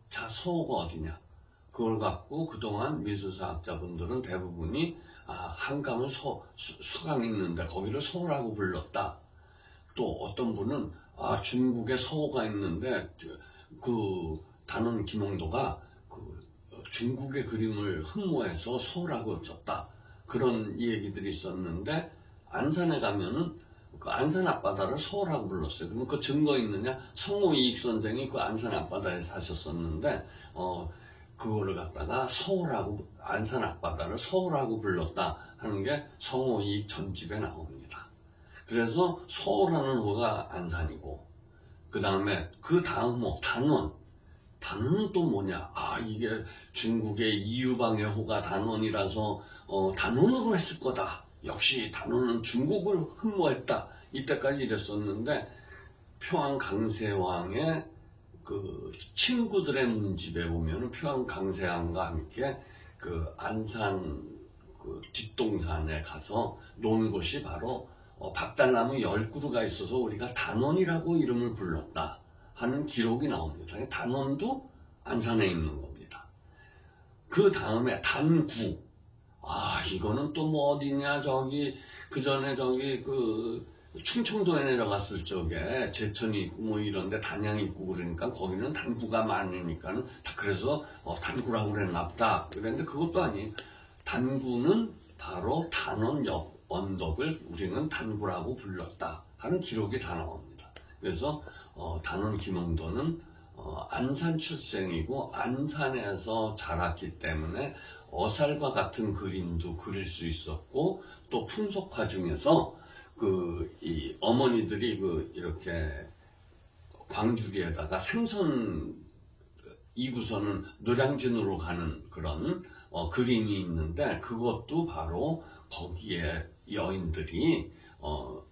[SPEAKER 1] 자, 서호가 어디냐? 그걸 갖고 그동안 미술사학자분들은 대부분이 한강을 서강이 있는데 거기를 서호라고 불렀다. 또 어떤 분은 중국에 서호가 있는데 그 단원 김홍도가 그 중국의 그림을 흠모해서 서호라고 쳤다. 그런 얘기들이 있었는데 안산에 가면은 그 안산 앞바다를 서호라고 불렀어요. 그럼 그 증거 있느냐? 성호이익 선생이 그 안산 앞바다에 사셨었는데 그거를 갖다가 서호라고 안산 앞바다를 서호라고 불렀다 하는 게 성호이익 전집에 나옵니다. 그래서 서호라는 호가 안산이고 그 다음에 그 다음 호 단원은 또 뭐냐? 이게 중국의 이유방의 호가 단원이라서 단원으로 했을 거다. 역시 단원은 중국을 흠모했다. 이때까지 이랬었는데 평안 강세왕의 그 친구들의 문집에 보면은 평안 강세왕과 함께 그 안산 그 뒷동산에 가서 논 곳이 바로 박달나무 10그루가 있어서 우리가 단원이라고 이름을 불렀다 하는 기록이 나옵니다. 단원도 안산에 있는 겁니다. 그 다음에 단구. 이거는 또 뭐 어디냐, 그 전에 그 충청도에 내려갔을 적에 제천이 있고 뭐 이런데 단양이 있고 그러니까 거기는 단구가 많으니까 그래서 단구라고 그랬나 보다. 그랬는데 그것도 아니에요. 단구는 바로 단원 옆 언덕을 우리는 단구라고 불렀다 하는 기록이 다 나옵니다. 그래서 단원 김홍도는 안산 출생이고 안산에서 자랐기 때문에 어살과 같은 그림도 그릴 수 있었고, 또 풍속화 중에서 이 어머니들이 이렇게 광주리에다가 생선 이구선은 노량진으로 가는 그런 그림이 있는데, 그것도 바로 거기에 여인들이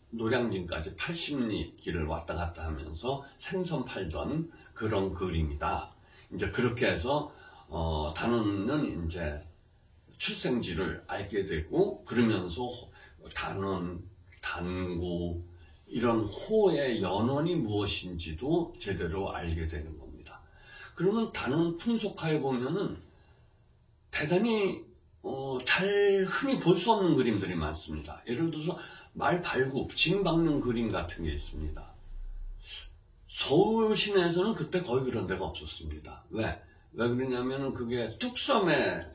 [SPEAKER 1] 노량진까지 80리 길을 왔다 갔다 하면서 생선 팔던 그런 그림이다. 이제 그렇게 해서 단원은 이제 출생지를 알게 되고, 그러면서 단원, 단구 이런 호의 연원이 무엇인지도 제대로 알게 되는 겁니다. 그러면 단원 풍속화에 보면은 대단히 잘 흔히 볼 수 없는 그림들이 많습니다. 예를 들어서 말 발굽, 징 박는 그림 같은 게 있습니다. 서울 시내에서는 그때 거의 그런 데가 없었습니다. 왜 그러냐면은 그게 뚝섬에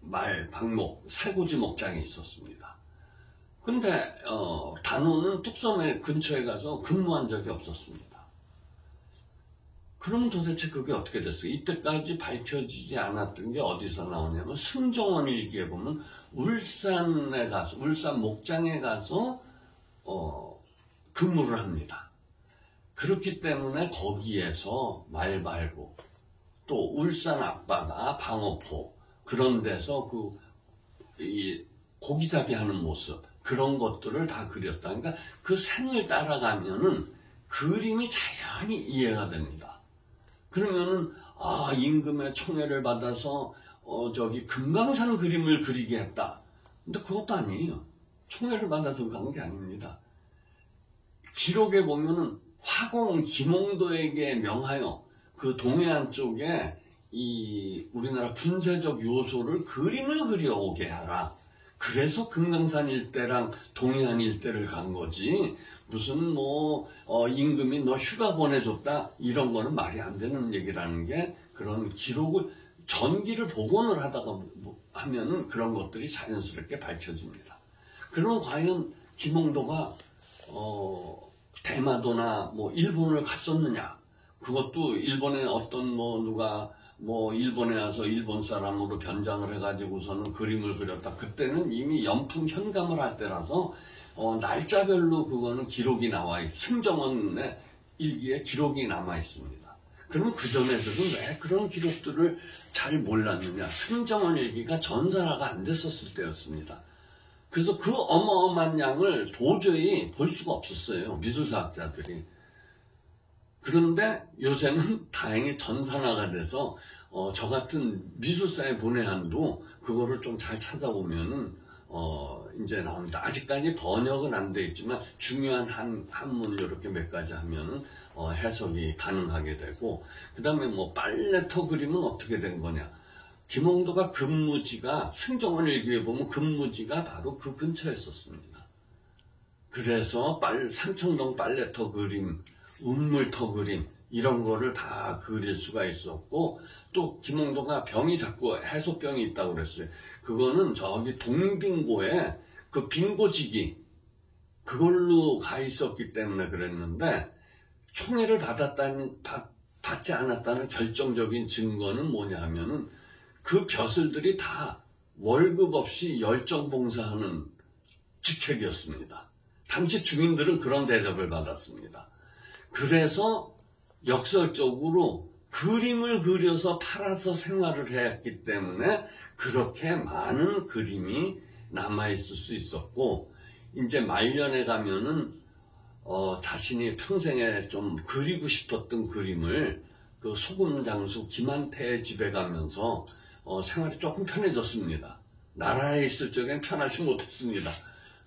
[SPEAKER 1] 말 방목, 살고지 목장이 있었습니다. 근데 단원은 뚝섬에 근처에 가서 근무한 적이 없었습니다. 그럼 도대체 그게 어떻게 됐어요? 이때까지 밝혀지지 않았던 게 어디서 나오냐면 승정원 일기에 보면 울산 목장에 가서 근무를 합니다. 그렇기 때문에 거기에서 말 발굽, 또 울산 앞바다 방어포 그런 데서 이 고기잡이 하는 모습, 그런 것들을 다 그렸다. 그러니까 그 산을 따라가면은 그림이 자연히 이해가 됩니다. 그러면은 임금의 총애를 받아서 금강산 그림을 그리게 했다. 근데 그것도 아니에요. 총애를 받아서 간 게 아닙니다. 기록에 보면은 화공 김홍도에게 명하여 그 동해안 쪽에 이 우리나라 군사적 요소를 그림을 그려오게 하라. 그래서 금강산 일대랑 동해안 일대를 간 거지, 무슨 임금이 너 휴가 보내줬다 이런 거는 말이 안 되는 얘기라는 게, 그런 기록을 전기를 복원을 하다가 하면은 그런 것들이 자연스럽게 밝혀집니다. 그러면 과연 김홍도가 대마도나 일본을 갔었느냐? 그것도 일본에 누가 일본에 와서 일본 사람으로 변장을 해가지고서는 그림을 그렸다. 그때는 이미 연풍 현감을 할 때라서 날짜별로 그거는 기록이 승정원의 일기에 기록이 남아 있습니다. 그러면 그 전에들은 왜 그런 기록들을 잘 몰랐느냐? 승정원 일기가 전산화가 안 됐었을 때였습니다. 그래서 그 어마어마한 양을 도저히 볼 수가 없었어요, 미술사학자들이. 그런데 요새는 다행히 전산화가 돼서 저 같은 미술사의 문외한도 그거를 좀 잘 찾아보면은 이제 나옵니다. 아직까지 번역은 안 돼 있지만 중요한 한문을 이렇게 몇 가지 하면은 해석이 가능하게 되고, 그 다음에 빨래터 그림은 어떻게 된 거냐? 김홍도가 근무지가 승정원 일기에 보면 근무지가 바로 그 근처에 있었습니다. 그래서 삼청동 빨래터 그림, 운물터 그림 이런 거를 다 그릴 수가 있었고, 또 김홍도가 병이 자꾸 해소병이 있다고 그랬어요. 그거는 저기 동빙고에 그 빙고지기 그걸로 가 있었기 때문에 그랬는데, 총애를 받지 않았다는 결정적인 증거는 뭐냐 하면은 그 벼슬들이 다 월급 없이 열정봉사하는 직책이었습니다. 당시 중인들은 그런 대접을 받았습니다. 그래서 역설적으로 그림을 그려서 팔아서 생활을 했기 때문에 그렇게 많은 그림이 남아있을 수 있었고, 이제 말년에 가면은 자신이 평생에 좀 그리고 싶었던 그림을 그 소금장수 김한태의 집에 가면서 생활이 조금 편해졌습니다. 나라에 있을 적엔 편하지 못했습니다.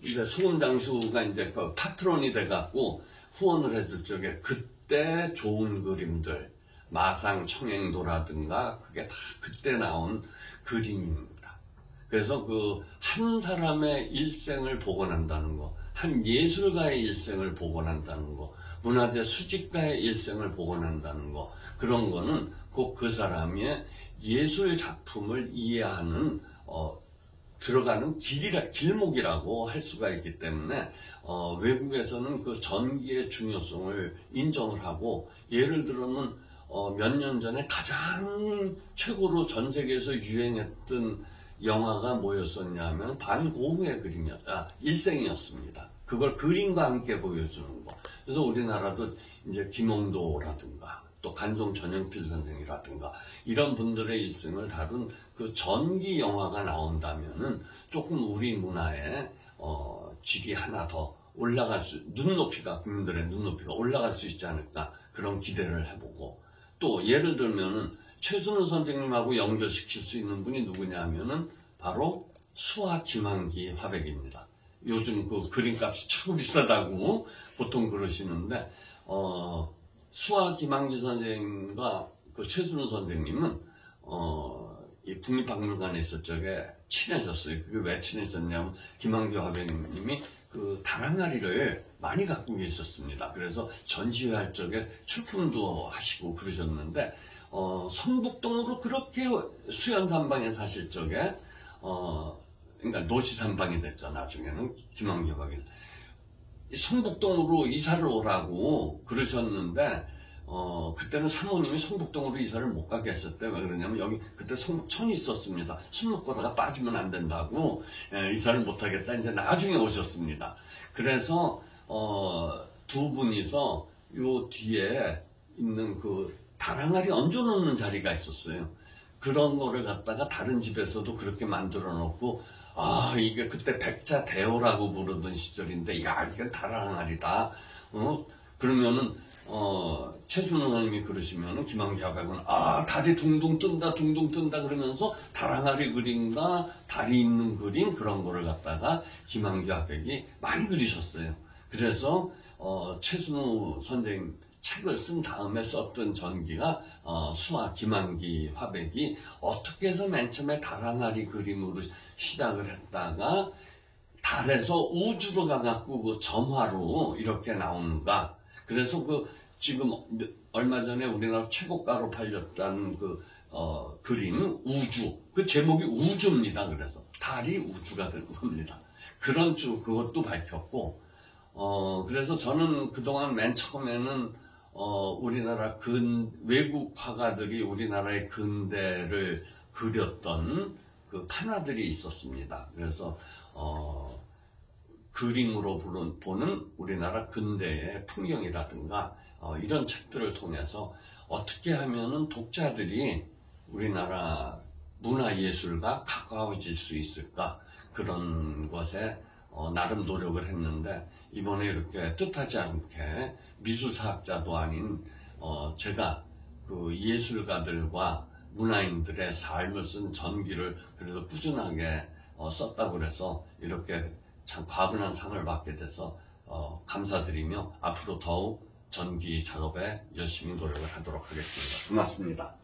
[SPEAKER 1] 근데 소금장수가 이제 그 파트론이 돼갖고 후원을 해줄 적에 그때 좋은 그림들, 마상 청행도라든가 그게 다 그때 나온 그림입니다. 그래서 그 한 사람의 일생을 복원한다는 거, 한 예술가의 일생을 복원한다는 거, 문화재 수집가의 일생을 복원한다는 거, 그런 거는 꼭 그 사람의 예술 작품을 이해하는 들어가는 길목이라고 할 수가 있기 때문에 외국에서는 그 전기의 중요성을 인정을 하고, 예를 들어는 몇 년 전에 가장 최고로 전 세계에서 유행했던 영화가 뭐였었냐면 반 고흐의 일생이었습니다. 그걸 그림과 함께 보여주는 거. 그래서 우리나라도 이제 김홍도라든가 또 간송 전영필 선생이라든가 이런 분들의 일생을 다룬 그 전기 영화가 나온다면은 조금 우리 문화에 질이 하나 더 올라갈 국민들의 눈높이가 올라갈 수 있지 않을까, 그런 기대를 해보고, 또 예를 들면은 최순우 선생님하고 연결시킬 수 있는 분이 누구냐 하면은 바로 수화 김한기 화백입니다. 요즘 그 그림값이 참 비싸다고 보통 그러시는데, 수화 김한기 선생님과 그 최순우 선생님은 이 국립박물관에 있을 적에 친해졌어요. 그게 왜 친해졌냐면 김한기 화백님이 그 다랑아리를 많이 갖고 계셨습니다. 그래서 전시회할 적에 출품도 하시고 그러셨는데, 성북동으로 그렇게 수연산방에 사실 적에 그러니까 노지산방이 됐죠. 나중에는 김한기 화백이 성북동으로 이사를 오라고 그러셨는데, 그때는 사모님이 성북동으로 이사를 못 가게 했었대요. 왜 그러냐면 여기 그때 성북천이 있었습니다. 술 먹고다가 빠지면 안 된다고 이사를 못 하겠다. 이제 나중에 오셨습니다. 그래서 두 분이서 요 뒤에 있는 그 다랑아리 얹어놓는 자리가 있었어요. 그런 거를 갖다가 다른 집에서도 그렇게 만들어 놓고, 이게 그때 백자대호라고 부르던 시절인데, 야, 이게 다랑아리다. 그러면은 최순우 선생님이 그러시면은 김한기 화백은 달이 둥둥 뜬다 그러면서 다랑아리 그림과 달이 있는 그림, 그런 거를 갖다가 김한기 화백이 많이 그리셨어요. 그래서 최순우 선생님 책을 쓴 다음에 썼던 전기가 수화 김한기 화백이 어떻게 해서 맨 처음에 다랑아리 그림으로 시작을 했다가 달에서 우주로 가갖고 그 점화로 이렇게 나오는가. 그래서 지금 얼마 전에 우리나라 최고가로 팔렸다는 그림 우주, 그 제목이 우주입니다. 그래서 달이 우주가 될 겁니다. 그것도 밝혔고, 그래서 저는 그동안 맨 처음에는 우리나라 외국 화가들이 우리나라의 근대를 그렸던 그 판화들이 있었습니다. 그래서 그림으로 보는 우리나라 근대의 풍경이라든가 이런 책들을 통해서 어떻게 하면은 독자들이 우리나라 문화예술과 가까워질 수 있을까, 그런 것에 나름 노력을 했는데, 이번에 이렇게 뜻하지 않게 미술사학자도 아닌 제가 그 예술가들과 문화인들의 삶을 쓴 전기를 그래도 꾸준하게 썼다고 그래서 이렇게 참 과분한 상을 받게 돼서 감사드리며 앞으로 더욱 전기 작업에 열심히 노력을 하도록 하겠습니다. 고맙습니다.